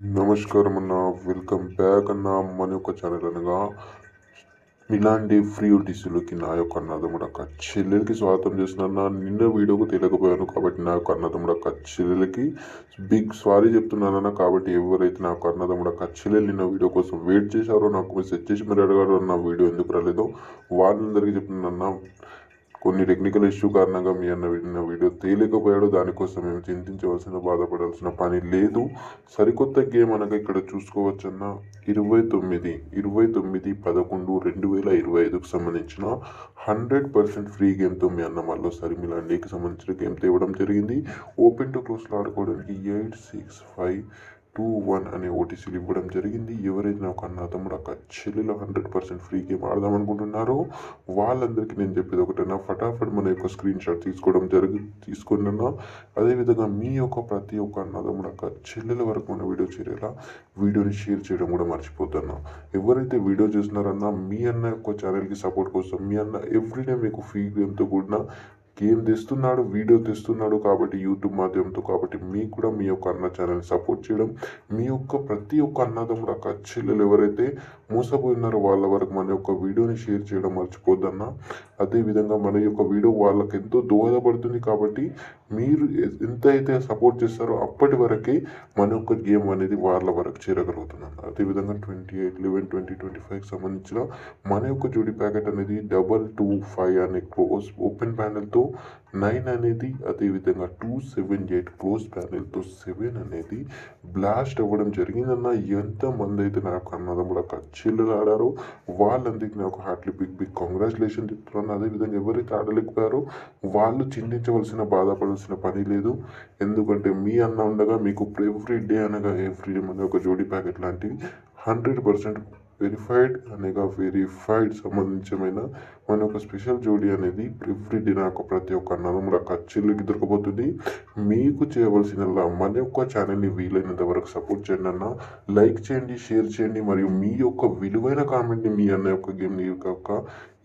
నమస్కారం అన్న. Welcome back అన్న మన యొక్క ఛానల్ అనగా ఇలాంటి ఫ్రీ ఓటీసీలోకి నా యొక్క అన్నదమ్ముడు అక్క చెల్లెలకి స్వాగతం చేస్తున్నా. నిన్న వీడియోకు తెలియకపోయాను కాబట్టి నా యొక్క అన్నదమ్ముడు అక్క చెల్లెలకి బిగ్ సారీ చెప్తున్నానన్న. కాబట్టి ఎవరైతే నా యొక్క అన్నదమ్ముడు అక్క చెల్లెలు నిన్న వీడియో కోసం వెయిట్ చేశారో, నాకు మెసేజ్ చేసి మరి అడగారో నా వీడియో ఎందుకు రాలేదో వాళ్ళందరికీ చెప్తున్నాను. కొన్ని టెక్నికల్ ఇష్యూ కారణంగా మీ అన్న నిన్న వీడియో తేలేకపోయాడు. దానికోసం మేము చింతించవలసిన బాధపడాల్సిన పని లేదు. సరికొత్త గేమ్ అనగా ఇక్కడ చూసుకోవచ్చన్న 29/11/2025కు సంబంధించిన 100% ఫ్రీ గేమ్తో మీ అన్న మళ్ళీసారి మిలాండీకి సంబంధించిన గేమ్ తేవడం జరిగింది. ఓపెన్ టు క్లోజ్లో ఆడుకోవడానికి 865221 అనే ఓటీసీలు ఇవ్వడం జరిగింది. ఎవరైతే నాకు అన్న తమ్ముడు అక్క చెల్లెలో 100% ఫ్రీ గేమ్ ఆడదాం అనుకుంటున్నారో వాళ్ళందరికీ నేను చెప్పేది ఒకటైనా, ఫటాఫట్ మన యొక్క స్క్రీన్ షాట్ తీసుకున్నా. అదేవిధంగా మీ యొక్క ప్రతి ఒక్క అన్నదమ్ముడు అక్క చెల్లెల వరకు మన వీడియో చేరేలా వీడియోని షేర్ చేయడం కూడా మర్చిపోతున్నా. ఎవరైతే వీడియో చూస్తున్నారన్నా మీ అన్న యొక్క ఛానల్కి సపోర్ట్ కోసం మీ అన్న ఎవ్రీడే మీకు ఫ్రీ గేమ్తో కూడిన గేమ్ తెస్తున్నాడు, వీడియో తెస్తున్నాడు. కాబట్టి యూట్యూబ్ మాధ్యమంతో కాబట్టి మీకు కూడా మీ యొక్క అన్న ఛానల్ సపోర్ట్ చేయడం, మీ యొక్క ప్రతి ఒక్క అన్నదమ్ముడు అక్క చెల్లెలు ఎవరైతే మోసపోయినారో వాళ్ళ వరకు మన యొక్క వీడియోని షేర్ చేయడం మర్చిపోద్దన్న. అదేవిధంగా మన యొక్క వీడియో వాళ్ళకి ఎంతో దోహదపడుతుంది. కాబట్టి మీరు ఎంత అయితే సపోర్ట్ చేస్తారో అప్పటి వరకే మన యొక్క గేమ్ అనేది వాళ్ళ వరకు చేరగలుగుతున్నాను. అదేవిధంగా 28/11/2025కి సంబంధించిన మన యొక్క జోడీ ప్యాకెట్ అనేది 225 అనే క్లోజ్ ఓపెన్ ప్యానెల్తో 9 అనేది, అదేవిధంగా 278 క్లోజ్ ప్యానెల్తో 7 అనేది బ్లాస్ట్ అవ్వడం జరిగిందన్న. ఎంతమంది అయితే నాకు అన్నదమ్ముడు అక్క చెల్లెలు ఆడారో వాళ్ళందరికీ నాకు హార్ట్లీ బిగ్ కంగ్రాచులేషన్ చెప్తున్నాను. అదేవిధంగా ఎవరైతే ఆడలేకపోయారో వాళ్ళు చింతించవలసిన బాధపడాల్సిన పని లేదు. ఎందుకంటే మీ అన్న ఉండగా మీకు ఎవ్రీ డే అనగా ఎవ్రీ డే మన ఒక జోడీ ప్యాకెట్ లాంటివి 100% వెరిఫైడ్ సంబంధించమైన మన ఒక స్పెషల్ జోడీ అనేది ఎవ్రీడే నాకు ప్రతి ఒక్క అన్నదమ్ముడు అక్క చెల్లికి దొరకబోతుంది. మీకు చేయవలసిన మన యొక్క ఛానల్ని వీలైనంత వరకు సపోర్ట్ చేయండి అన్న. లైక్ చేయండి, షేర్ చేయండి, మరియు మీ యొక్క విలువైన కామెంట్ని మీ అన్న యొక్క గేమ్ని యొక్క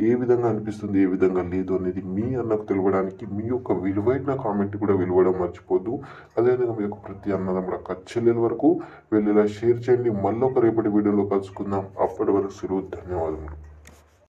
ఏ విధంగా అనిపిస్తుంది, ఏ విధంగా లేదు అనేది మీ అన్నకు తెలవడానికి మీ యొక్క విలువైన కామెంట్ కూడా వెలువడం మర్చిపోద్దు. అదేవిధంగా మీ యొక్క ప్రతి అన్నదమ్ముడు అక్క చెల్లెల వరకు వెళ్ళేలా షేర్ చేయండి. మళ్ళీ ఒక రేపటి వీడియోలో కలుసుకుందాం. అప్పటి వరకు సెలవు. ధన్యవాదములు.